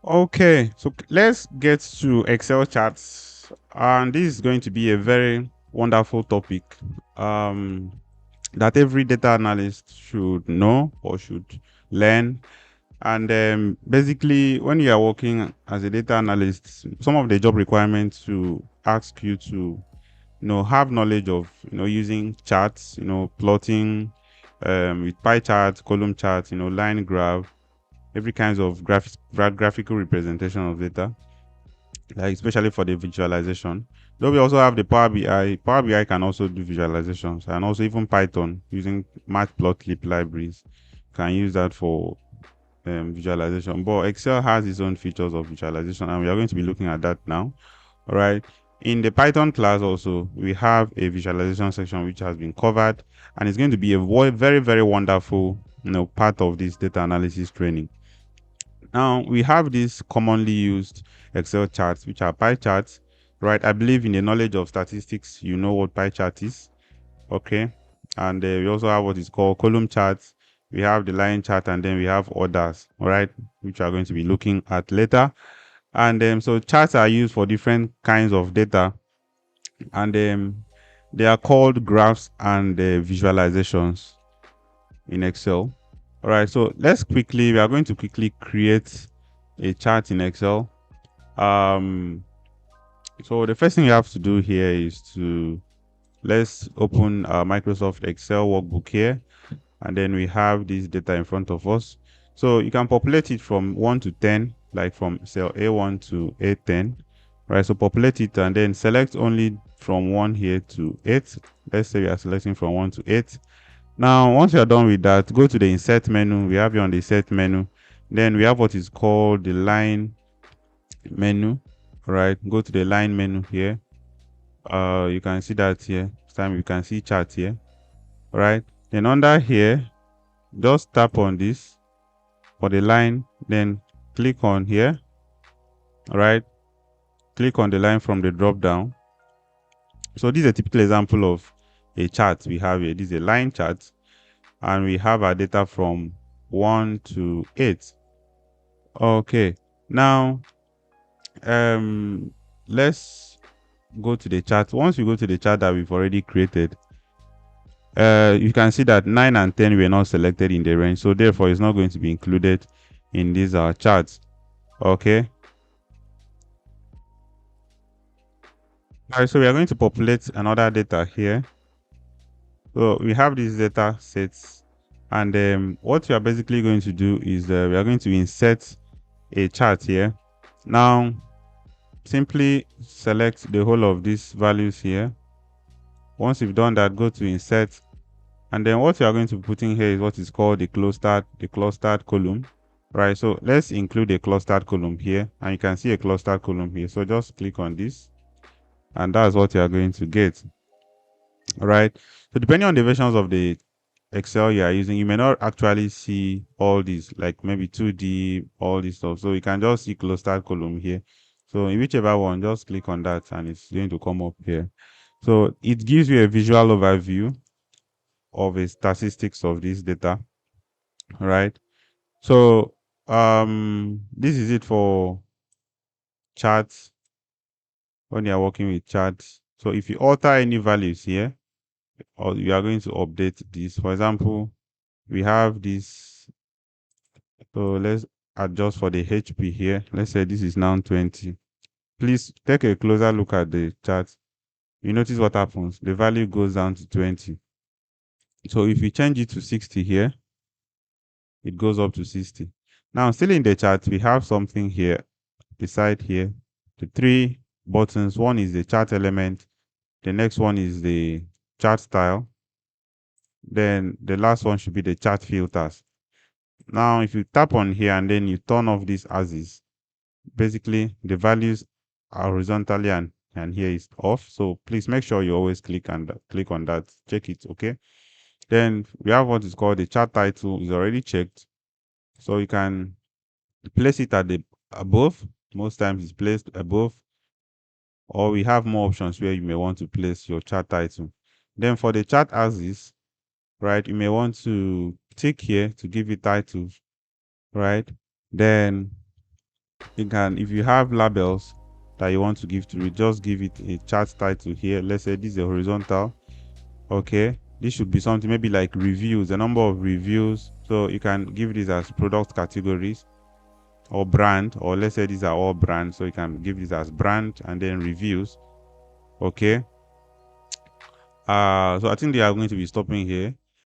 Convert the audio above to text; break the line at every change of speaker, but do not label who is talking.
Okay, so let's get to Excel charts. And this is going to be a very wonderful topic um, that every data analyst should know or should learn. And basically, when you are working as a data analyst, some of the job requirements to ask you to have knowledge of using charts, plotting with pie charts, column charts, line graph, every kinds of graphical representation of data, like especially for the visualization. Though we also have the Power BI. Power BI can also do visualizations, and also even Python using Matplotlib libraries can use that for visualization. But Excel has its own features of visualization, and we are going to be looking at that now. All right. In the Python class, also we have a visualization section which has been covered, and it's going to be a very very wonderful part of this data analysis training. Now we have these commonly used Excel charts, which are pie charts, right? I believe in the knowledge of statistics, you know what pie chart is, okay? And we also have what is called column charts. We have the line chart, and then we have others, all right, which we are going to be looking at later. And so charts are used for different kinds of data, and they are called graphs and visualizations in Excel. All right, so we are going to quickly create a chart in Excel. Um, so the first thing you have to do here is to let's open our Microsoft Excel workbook here, and then we have this data in front of us. So you can populate it from 1 to 10, like from cell A1 to A10, right? So populate it and then select only from 1 here to 8. Let's say we are selecting from 1 to 8. Now, once you are done with that, go to the insert menu. We have you on the insert menu. Then we have what is called the line menu, right? Go to the line menu here. You can see that here. This time you can see chart here, right? Then under here, just tap on this for the line, then click on here, right? Click on the line from the drop down. So this is a typical example of a chart we have here. This is a line chart, and we have our data from 1 to 8. Okay, now let's go to the chart. Once we go to the chart that we've already created, you can see that 9 and 10 were not selected in the range, so therefore it's not going to be included in these charts. Okay, all right, so we are going to populate another data here. So we have these data sets, and what we are basically going to do is we are going to insert a chart here. Now simply select the whole of these values here. Once you've done that, go to insert, and then what you are going to put in here is what is called the clustered column, right? So let's include a clustered column here, and you can see a clustered column here. So just click on this, and that's what you are going to get. All right. So depending on the versions of the Excel you are using, you may not actually see all these, like maybe 2D, all this stuff. So you can just see clustered column here. So in whichever one, just click on that, and it's going to come up here. So it gives you a visual overview of the statistics of this data, right? So this is it for charts when you are working with charts. So if you alter any values here, or you are going to update this. For example, we have this. So let's adjust for the HP here. Let's say this is now 20. Please take a closer look at the chart. You notice what happens. The value goes down to 20. So if we change it to 60 here, it goes up to 60. Now, still in the chart, we have something here beside here. The three buttons. One is the chart element. The next one is the chart style. Then the last one should be the chart filters. Now, if you tap on here and then you turn off this as is, basically the values are horizontally and here is off. So please make sure you always click on that, check it. Okay, then we have what is called the chart title is already checked, so you can place it at the above. Most times it's placed above, or we have more options where you may want to place your chart title. Then for the chart axis, right, you may want to tick here to give it titles, right? Then You can, if you have labels that you want to give to it, just give it a chart title here. Let's say this is a horizontal. Okay, this should be something maybe like reviews, the number of reviews. So you can give this as product categories or brand, or let's say these are all brands. So you can give this as brand and then reviews. Okay. So I think they are going to be stopping here.